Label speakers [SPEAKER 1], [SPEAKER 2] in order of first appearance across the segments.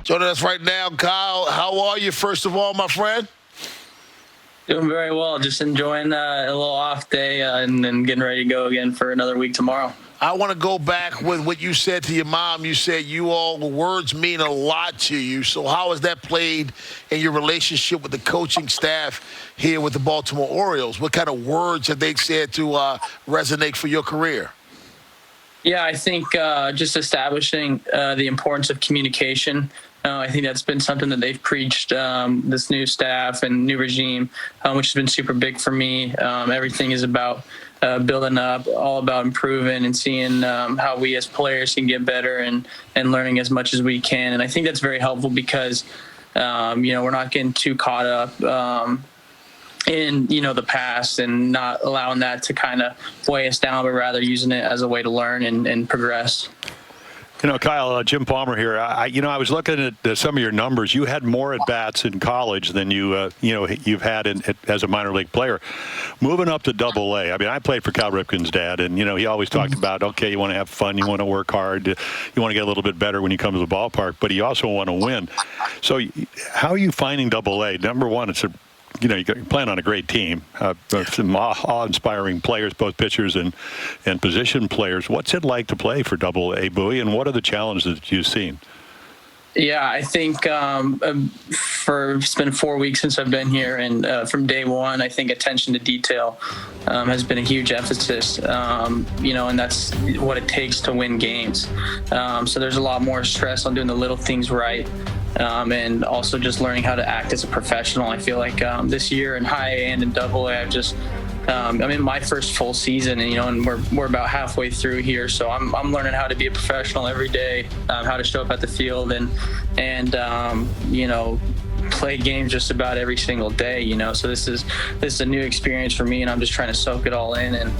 [SPEAKER 1] Joining us right now, Kyle. How are you, first of all, my friend?
[SPEAKER 2] Doing very well. Just enjoying a little off day and then getting ready to go again for another week tomorrow.
[SPEAKER 1] I want to go back with what you said to your mom. You said words mean a lot to you. So how has that played in your relationship with the coaching staff here with the Baltimore Orioles? What kind of words have they said to resonate for your career?
[SPEAKER 2] Yeah, I think just establishing the importance of communication. I think that's been something that they've preached, this new staff and new regime, which has been super big for me. Everything is about building up, all about improving and seeing how we as players can get better and learning as much as we can. And I think that's very helpful because, we're not getting too caught up in the past and not allowing that to kind of weigh us down, but rather using it as a way to learn and progress.
[SPEAKER 3] Kyle, Jim Palmer here. I was looking at some of your numbers. You had more at bats in college than you've had as a minor league player. Moving up to Double A. I mean, I played for Cal Ripken's dad, and he always talked about, okay, you want to have fun, you want to work hard, you want to get a little bit better when you come to the ballpark, but you also want to win. So, how are you finding Double A? Number one, you're playing on a great team, some awe-inspiring players, both pitchers and position players. What's it like to play for Double A-Bowie, and what are the challenges that you've seen?
[SPEAKER 2] Yeah, I think it's been 4 weeks since I've been here, and from day one, I think attention to detail has been a huge emphasis, and that's what it takes to win games. So there's a lot more stress on doing the little things right. And also just learning how to act as a professional. I feel like this year in high A and in Double A, I've just I'm in my first full season, and we're about halfway through here. So I'm learning how to be a professional every day, how to show up at the field, and play games just about every single day. So this is a new experience for me, and I'm just trying to soak it all in. And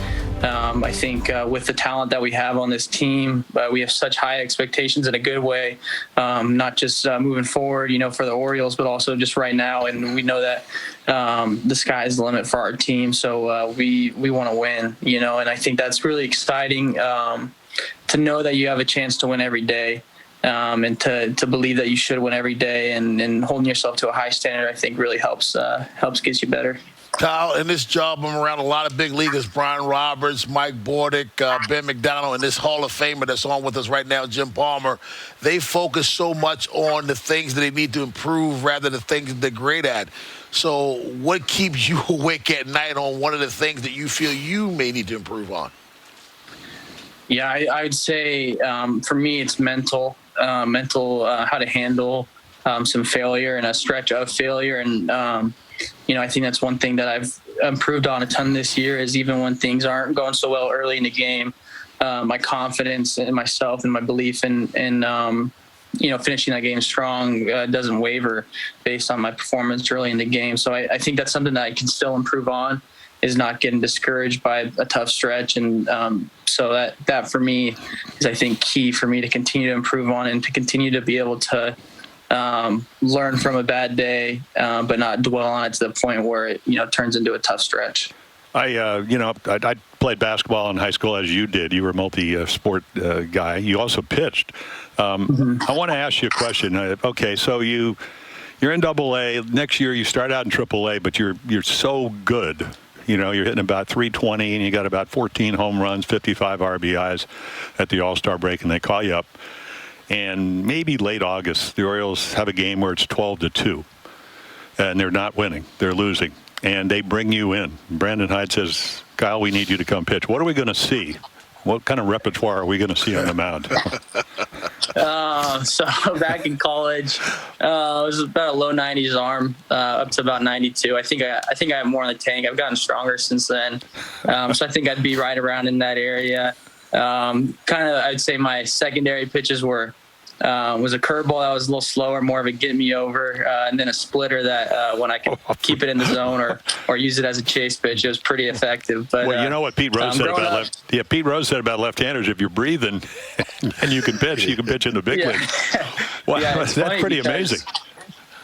[SPEAKER 2] I think with the talent that we have on this team, we have such high expectations in a good way, not just moving forward, for the Orioles, but also just right now. And we know that the sky's the limit for our team. So we want to win, and I think that's really exciting to know that you have a chance to win every day. And to believe that you should win every day and holding yourself to a high standard, I think really helps get you better.
[SPEAKER 1] Kyle, in this job, I'm around a lot of big leaguers, Brian Roberts, Mike Bordick, Ben McDonald, and this Hall of Famer that's on with us right now, Jim Palmer. They focus so much on the things that they need to improve rather than the things that they're great at. So what keeps you awake at night on one of the things that you feel you may need to improve on?
[SPEAKER 2] Yeah, I would say for me it's mental how to handle some failure and a stretch of failure. And, I think that's one thing that I've improved on a ton this year is even when things aren't going so well early in the game, my confidence in myself and my belief in finishing that game strong doesn't waver based on my performance early in the game. So I think that's something that I can still improve on, is not getting discouraged by a tough stretch. And so that for me is, I think, key for me to continue to improve on and to continue to be able to learn from a bad day, but not dwell on it to the point where it, turns into a tough stretch.
[SPEAKER 3] I played basketball in high school as you did. You were a multi-sport guy. You also pitched. I want to ask you a question. Okay, so you're in Double A. Next year you start out in Triple A, but you're so good. You're hitting about 320, and you got about 14 home runs, 55 RBIs at the All-Star break, and they call you up. And maybe late August, the Orioles have a game where it's 12-2, and they're not winning. They're losing. And they bring you in. Brandon Hyde says, Kyle, we need you to come pitch. What are we going to see? What kind of repertoire are we going to see on the mound?
[SPEAKER 2] So back in college, it was about a low 90s arm, up to about 92. I think I have more in the tank. I've gotten stronger since then. So I think I'd be right around in that area. I'd say my secondary pitches was a curveball that was a little slower, more of a get me over, and then a splitter that when I could keep it in the zone or use it as a chase pitch, it was pretty effective. But
[SPEAKER 3] you know what Pete Rose said about Pete Rose said about left-handers: if you're breathing and you can pitch in the big leagues. Wow, that's pretty amazing.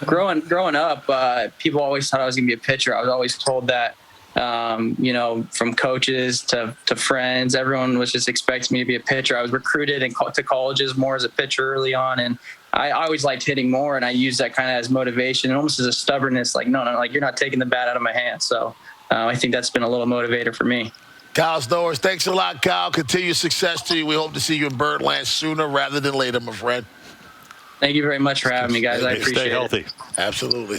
[SPEAKER 2] Growing up, people always thought I was going to be a pitcher. I was always told that You know, from coaches to friends, everyone was just expecting me to be a pitcher. I was recruited to colleges more as a pitcher early on, and I always liked hitting more, and I used that kind of as motivation, and almost as a stubbornness, like, no, like, you're not taking the bat out of my hand. So I think that's been a little motivator for me.
[SPEAKER 1] Kyle Stowers, thanks a lot, Kyle. Continued success to you. We hope to see you in Birdland sooner rather than later, my friend.
[SPEAKER 2] Thank you very much for having me, guys. I appreciate it.
[SPEAKER 3] Stay healthy.
[SPEAKER 1] Absolutely.